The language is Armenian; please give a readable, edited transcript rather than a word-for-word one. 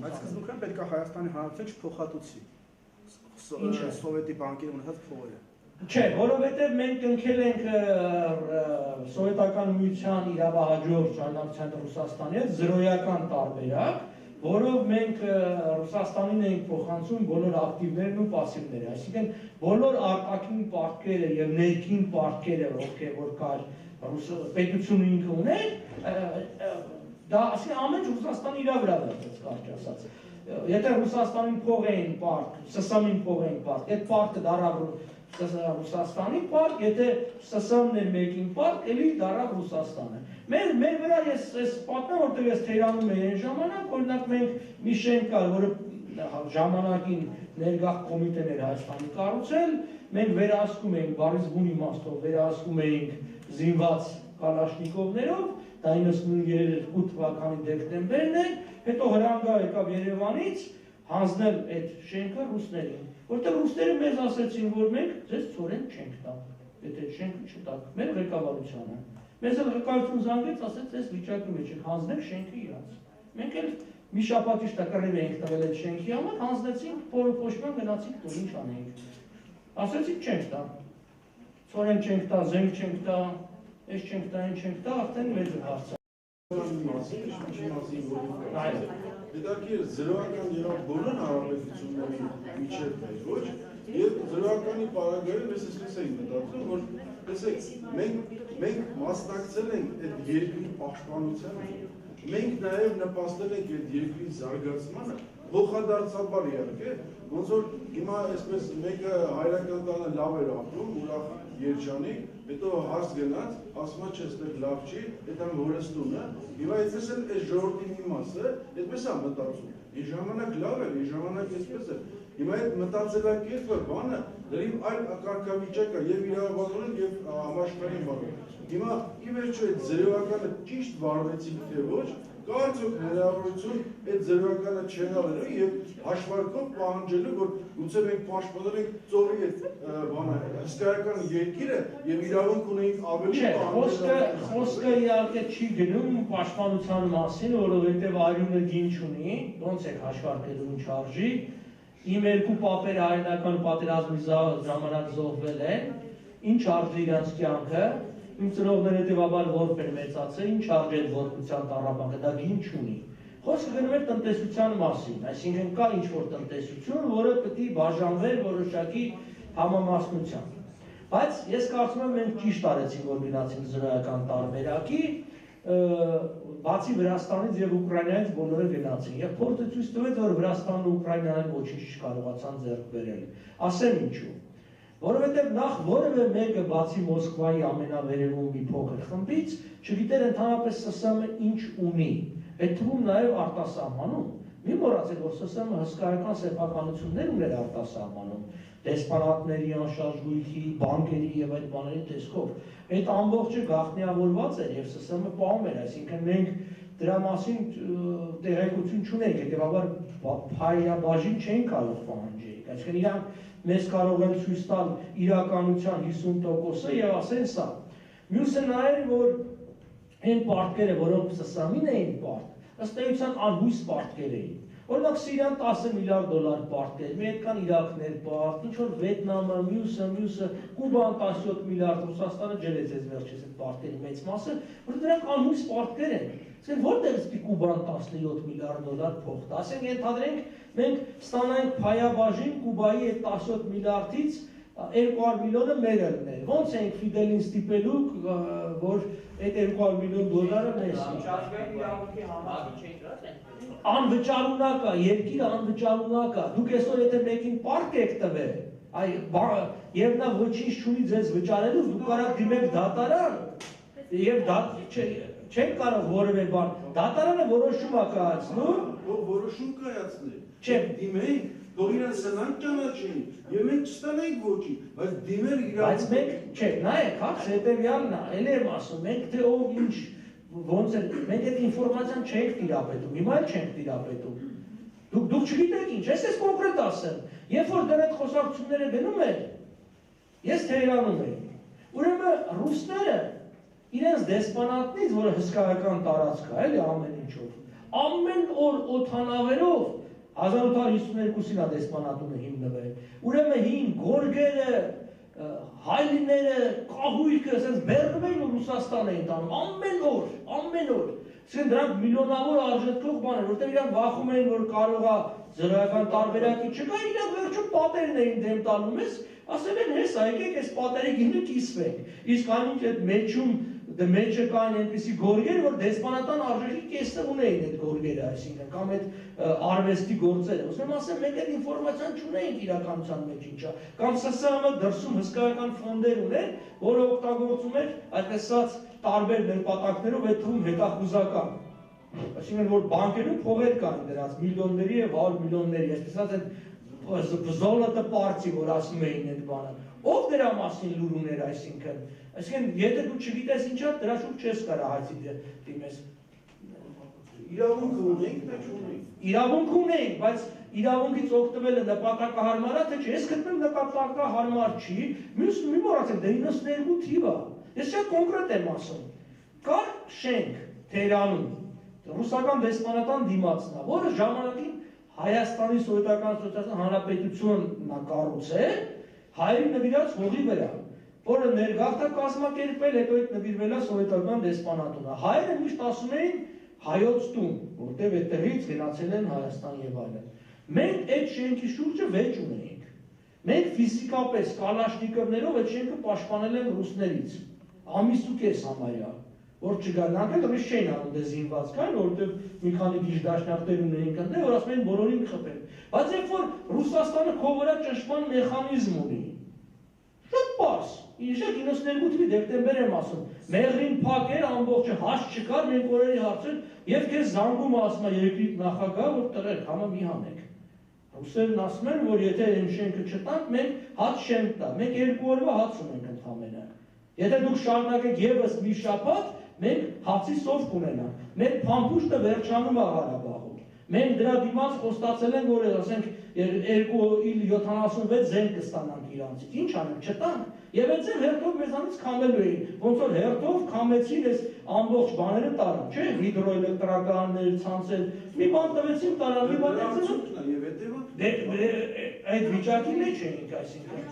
ասում։ Այդ սկզբունքները պետք է Հայաստանի Հանրապետության չփոխհատուցի սովետի բանկերի ունեցած փողերը։ Չէ, որովհետև մենք ընկել ենք սովետական միության իրավահաջորդ ժառանգության Ռուսաստանի հետ զրոյական տարբերակ, որով մենք Ռուսաստանին ենք փոխանցում բոլոր ակտիվներն ու պասիվները, այսինքն բոլոր արտաքին պարտքերը եւ ներքին պարտքերը, ովքեր որ կար պետությունը ինքը ուներ, դա ասի ամեն ինչ Ռուսաստանի իր վրա դարձած կարճ ասած։ Եթե Ռուսաստանին փող էին պարկ, ՍՍՄ-ին փող էին պարկ, այդ պարտքը դարավ Ռուսաստանի պարկ, եթե ՍՍՄ-ն էր մեկին պարկ, էլի դարավ Ռուսաստանը։ Մեր վրա ես պատմեմ, որտեղ ես Թեհրանում էի այն ժամանակ, օրինակ մենք մի շենք կար, որը ժամանակին ներգաղ կոմիտեներ Հայաստանի կառուցել, մենք վերահսկում էինք բառից բուն իմաստով, վերահսկում էինք զինված կալաշնիկովներով, դա 92 թվականի դեկտեմբերն է, հետո հրանգա եկավ Երևանից հանձնել այդ շենքը ռուսներին, որտեղ ռուսները մեզ ասեցին, որ մենք ձեզ ծորեն չենք տա, եթե շենքը չտաք, մեր ղեկավարությանը։ Մեզ էլ ղեկավարություն զանգեց, ասեց, այս վիճակի մեջ եք հանձնել շենքը իրանց։ Մենք էլ մի շաբաթի շտակարիվ էինք տվել այդ շենքի համար, հանձնեցինք, փոշման գնացինք տուն, ինչ անենք։ Ասեցինք չենք տա, ծորեն չենք տա, զենք չենք տա, այս չենք տա, այն չենք տա, արդեն մեծ հարց է։ Հետաքրքիր զրոյական եղավ բոլոր հանրապետությունների միջև մեր, ոչ, եւ զրոյականի պարագայում ես այսպես էի մտածում, որ տեսեք, մենք մասնակցել ենք այդ երկրի պաշտպանությանը, մենք նաեւ նպաստել ենք այդ երկրի զարգացմանը, փոխադարձաբար իհարկե, ոնց որ հիմա այսպես մեկը հայրական տանը լավ էր ապրում, ուրախ երջանիկ, հետո հարց գնաց, ասում է չէ, այստեղ լավ չի, այդ ամ հորս տունը, հիմա այսպես էլ այս ժողովրդի մի մասը, այդպես է մտածում, ի ժամանակ լավ էր, ի ժամանակ այսպես է, հիմա այդ մտածելակերպը բանը, դրիվ այլ կարգավիճակ է եւ իրավաբանորեն եւ համաշխարհային բանորեն։ Հիմա ի վերջո այդ զրոյականը ճիշտ վարվեցին թե ոչ, կարծոք հնարավորություն այդ զրոյականը չենալու եւ հաշվարկով պահանջելու, որ գուցե մենք պաշտպանել ենք ծովի այդ բանը, հսկայական երկիրը եւ իրավունք ունենք ավելի պահանջել։ Խոսքը իհարկե չի գնում պաշտպանության մասին, որովհետեւ արյունը գին չունի, ոնց է հաշվարկելու ինչ արժի։ Իմ երկու պապերը հայրենական պատերազմի ժամանակ զոհվել են, ինչ արժի իրանց կյանքը, իմ ծնողները հետևաբար որբ են մեծացել, ինչ արժի այդ որդության տառապանքը, դա գին չունի։ Խոսքը գնում է տնտեսության մասին, այսինքն կա ինչ-որ տնտեսություն, որը պետք է բաժանվեր որոշակի համամասնությամբ։ Բայց ես կարծում եմ մենք ճիշտ արեցինք, որ գնացինք զրոյական տարբերակի, բացի Վրաստանից եւ Ուկրաինայից բոլորը գնացին եւ փորձը ցույց տվեց, որ Վրաստանն ու Ուկրաինան ոչինչ չկարողացան ձեռք բերել։ Ասեմ ինչու։ Որովհետեւ նախ որևէ մեկը բացի Մոսկվայի ամենավերևում մի փոքր խմբից չգիտեր ընդհանրապես ՍՍՄ-ը ինչ ունի։ Այդ թվում նաեւ արտասահմանում։ Մի մոռացեք, որ ՍՍՄ-ը հսկայական սեփականություններ ուներ արտասահմանում, դեսպանատների անշարժույթի, բանկերի եւ այդ բաների տեսքով։ Այդ ամբողջը գաղտնիավորված էր եւ ՍՍՄ-ը պահում էր, այսինքն մենք դրա մասին տեղեկություն չունենք, հետեւաբար փայաբաժին չեն կարող պահանջել։ Այսինքն իրանք մեզ կարող են ցույց տալ իրականության 50%-ը եւ ասեն սա։ Մյուսը նա էր, որ այն պարտքերը, որոնք ՍՍՄ-ին էին պարտ, ըստ էության անհույս պարտքեր էին։ Օրինակ Սիրիան 10 միլիարդ դոլար պարտքեր, մի հետ կան Իրաքներ պարտ, ինչ որ Վիետնամը, մյուսը, Կուբան 17 միլիարդ, Ռուսաստանը ջրեց այս վերջից այդ պարտքերի մեծ մասը, որ դրանք անհույս պարտքեր են։ Ասենք որտեղից պիտի Կուբան 17 միլիարդ դոլար փող տա։ Ասենք ենթադրենք մենք ստանանք փայաբաժին Կուբայի այդ 17 միլիարդից 200 միլիոնը մեր ելներ։ Ոնց ենք Ֆիդելին ստիպելու, որ այդ 200 միլիոն դոլարը մեզ անվճարունակ է, երկիրը անվճարունակ է։ Դուք այսօր եթե մեկին պարկ եք տվել, եւ նա ոչինչ չունի ձեզ վճարելու, դուք կարող դիմեք դատարան եւ չեք կարող որևէ բան։ Դատարանը որոշում է կայացնում, որոշում կայացնել։ Չէ, դիմենք, թող իրան սնանք ճանաչեն, եւ մենք չստանանք ոչինչ, բայց դիմել իրավունք։ Բայց մենք, չէ, նայեք, հա, հետեւյալն է, ել եմ ասում, մենք թե ով ինչ ոնց է, մենք այդ ինֆորմացիան չենք տիրապետում, հիմա էլ չենք տիրապետում։ Դուք չգիտեք ինչ, ես կոնկրետ ասեմ, երբ որ դեռ այդ խոսակցությունները գնում էր, ես Թեհրանում էի, ուրեմն ռուսները իրենց դեսպանատնից, որը հսկայական տարածք է, էլի ամեն ինչով, ամեն օր օդանավերով 1852-ին է դեսպանատունը հիմնվել։ Ուրեմն հին գորգերը, հայլիները, կահույքը, ասես բերնում էին ու Ռուսաստան էին տանում, ամեն օր։ Ասեն դրանք միլիոնավոր արժեքով բաներ, որտեղ իրանք վախում էին, որ կարող է զրոյական տարբերակի չկա, իրանք վերջում պատերն էին դեմ տալու մեզ, ասել են հեսա, եկեք այս պատերի գինը կիսվենք։ Իսկ այնինչ այդ մեջում մեջը կային այնպիսի գորգեր, որ դեսպանատան արժեքի կեսը ունեին այդ գորգերը, այսինքն կամ այդ արվեստի գործերը։ Ոսեմ ասեմ, մենք այդ ինֆորմացիան չունեինք իրականության մեջ ինչա, կամ ՍՍՀ-ը դրսում հսկայական ֆոնդեր ուներ, որը օգտագործում էր այդպես ասած տարբեր նպատակներով այդ թվում հետախուզական։ Այսինքն որ բանկերում փողեր կային դրանց միլիոնների եւ 100 միլիոնների, այսպես ասած զոլոտը պարտի, որ ասում էին այդ բանը։ Ով դրա մասին լուր ուներ, այսինքն եթե դու չգիտես ինչա, դրա շուրջ չես կարող հայցի դիմես։ Իրավունք ունենք, թե չունենք։ Իրավունք ունենք, բայց իրավունքից օգտվելը նպատակահարմար է, թե չէ։ Ես գտնում նպատակահարմար չի, մյուս մի մոռացեք, 92 թիվը։ Ես շատ կոնկրետ եմ ասում։ Կար շենք Թեհրանում, ռուսական դեսպանատան դիմացն է, որը ժամանակին Հայաստանի Սովետական Սոցիալիստական Հանրապետությունն է կառուցել հայերի նվիրած հողի վրա, որը ներգաղթ է կազմակերպել, հետո այդ նվիրվել է Սովետական դեսպանատունը։ Հայերը միշտ ասում էին հայոց տուն, որտեղ այդտեղից գնացել են Հայաստան եւ այլն։ Մենք այդ շենքի շուրջը վեճ ունեինք։ Մենք ֆիզիկապես կալաշնիկովներով այդ շենքը պաշտպանել են ռուսներից։ Ամիս ու կես համարյա, որ չգանանք էլ ռուս չէին անում դե զինված կային, որովհետև մի քանի դաշնակներ ունեին կնդե, որ ասում էին բոլորին խփեն։ Բայց երբ որ Ռուսաստանը քո վրա ճնշման մեխանիզմ ունի, շատ պարզ, ինչ է 92 թվականի դեկտեմբեր եմ ասում, մեղրին փակ էր, ամբողջը հաս չկար, մենք օրերի հարցեր, եւ քեզ զանգում ասում է երկրի նախագահ, որ տղեր, համը մի հանեք։ Ռուսերն ասում են, որ եթե այն շենքը չտանք, մենք հաց շենք տա, մենք 2 օրվա հաց ունենք ընդհանրապես։ Եթե դուք շարունակեք եւս մի շաբաթ, մենք հացի սով կունենանք։ Մեր փամփուշտը վերջանում է Ղարաբաղում։ Մենք դրա դիմաց խոստացել ենք, որ ասենք 2.76 զենք կստանանք իրանցից։ Ինչ անենք, չտանք։ Եվ այդ հերթով մեզանից քամելու էին։ Ոնց որ հերթով քամեցին այս ամբողջ բաները տարան, չէ՞, հիդրոէլեկտրականներ, ցանցեր։ Մի բան տվեցին տարան, մի բան եւ հետեւը այդ վիճակի մեջ էինք, այսինքն